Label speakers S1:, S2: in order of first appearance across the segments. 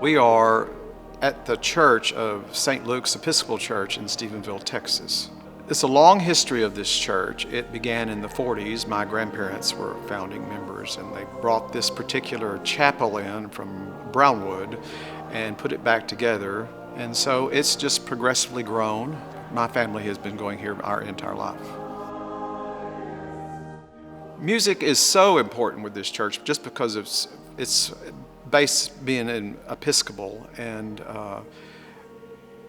S1: We are at the church of St. Luke's Episcopal Church in Stephenville, Texas. It's a long history of this church. It began in the 40s. My grandparents were founding members, and they brought this particular chapel in from Brownwood and put it back together. And so it's just progressively grown. My family has been going here our entire life. Music is so important with this church just because it's based being in Episcopal. And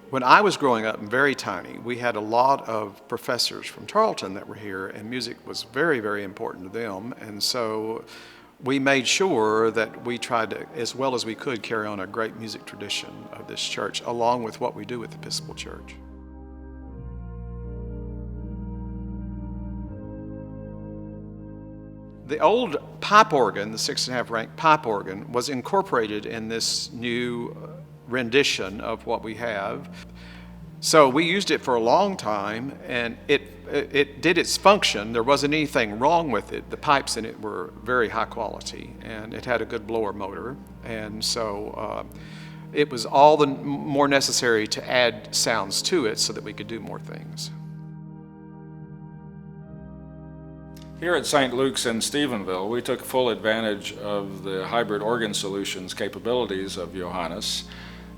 S1: when I was growing up, very tiny, we had a lot of professors from Charlton that were here, and music was very, very important to them. And so we made sure that we tried to, as well as we could, carry on a great music tradition of this church, along with what we do with the Episcopal Church. The old pipe organ, the 6.5 rank pipe organ, was incorporated in this new rendition of what we have. So we used it for a long time, and it did its function. There wasn't anything wrong with it. The pipes in it were very high quality, and it had a good blower motor. And so it was all the more necessary to add sounds to it so that we could do more things.
S2: Here at St. Luke's in Stephenville, we took full advantage of the hybrid organ solutions capabilities of Johannus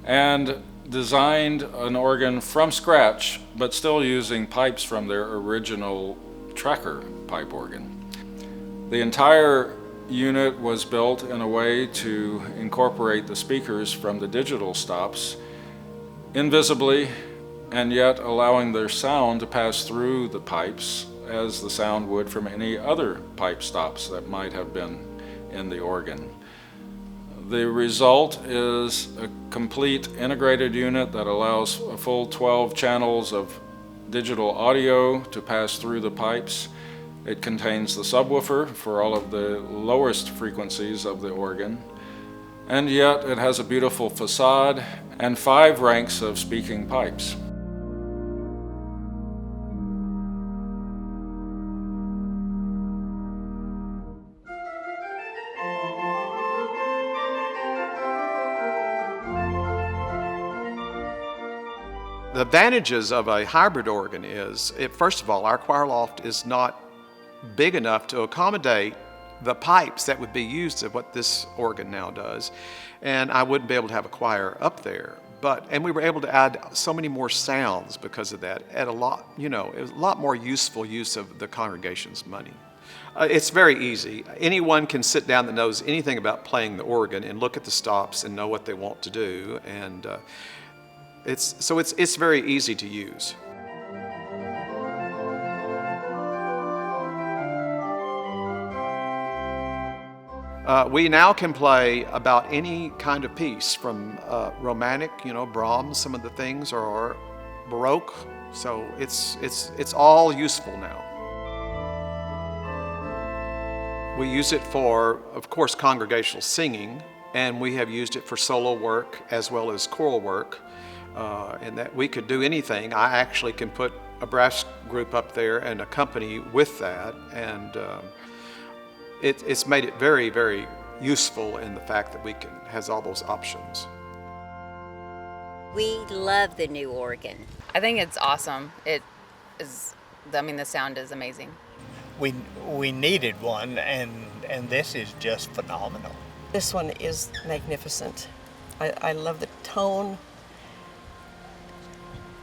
S2: and designed an organ from scratch, but still using pipes from their original tracker pipe organ. The entire unit was built in a way to incorporate the speakers from the digital stops invisibly, and yet allowing their sound to pass through the pipes as the sound would from any other pipe stops that might have been in the organ. The result is a complete integrated unit that allows a full 12 channels of digital audio to pass through the pipes. It contains the subwoofer for all of the lowest frequencies of the organ, and yet it has a beautiful facade and 5 ranks of speaking pipes.
S1: The advantages of a hybrid organ is, first of all, our choir loft is not big enough to accommodate the pipes that would be used of what this organ now does, and I wouldn't be able to have a choir up there. And we were able to add so many more sounds because of that, at it was a lot more useful use of the congregation's money. It's very easy. Anyone can sit down that knows anything about playing the organ and look at the stops and know what they want to do, and it's very easy to use. We now can play about any kind of piece, from romantic, Brahms, some of the things, or Baroque. So it's all useful now. We use it for, of course, congregational singing, and we have used it for solo work as well as choral work. And that we could do anything. I actually can put a brass group up there and accompany with that, and it's made it very, very useful in the fact that has all those options.
S3: We love the new organ.
S4: I think it's awesome. It is, the sound is amazing.
S5: We needed one, and this is just phenomenal.
S6: This one is magnificent. I love the tone.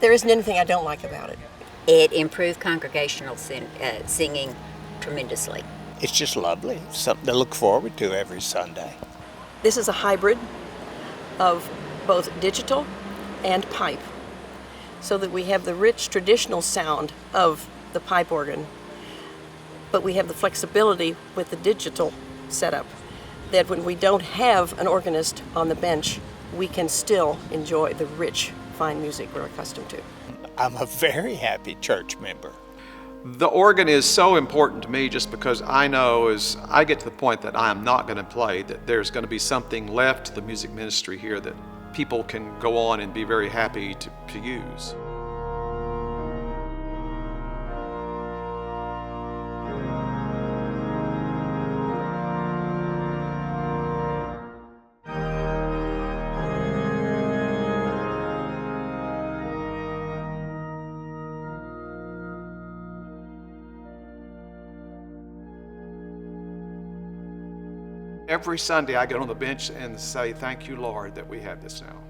S6: There isn't anything I don't like about it.
S3: It improved congregational singing tremendously.
S5: It's just lovely. It's something to look forward to every Sunday.
S6: This is a hybrid of both digital and pipe, so that we have the rich traditional sound of the pipe organ, but we have the flexibility with the digital setup, that when we don't have an organist on the bench, we can still enjoy the rich, fine music we're accustomed to.
S5: I'm a very happy church member.
S1: The organ is so important to me just because I know as I get to the point that I am not going to play, that there's going to be something left to the music ministry here that people can go on and be very happy to use. Every Sunday I get on the bench and say, thank you, Lord, that we have this now.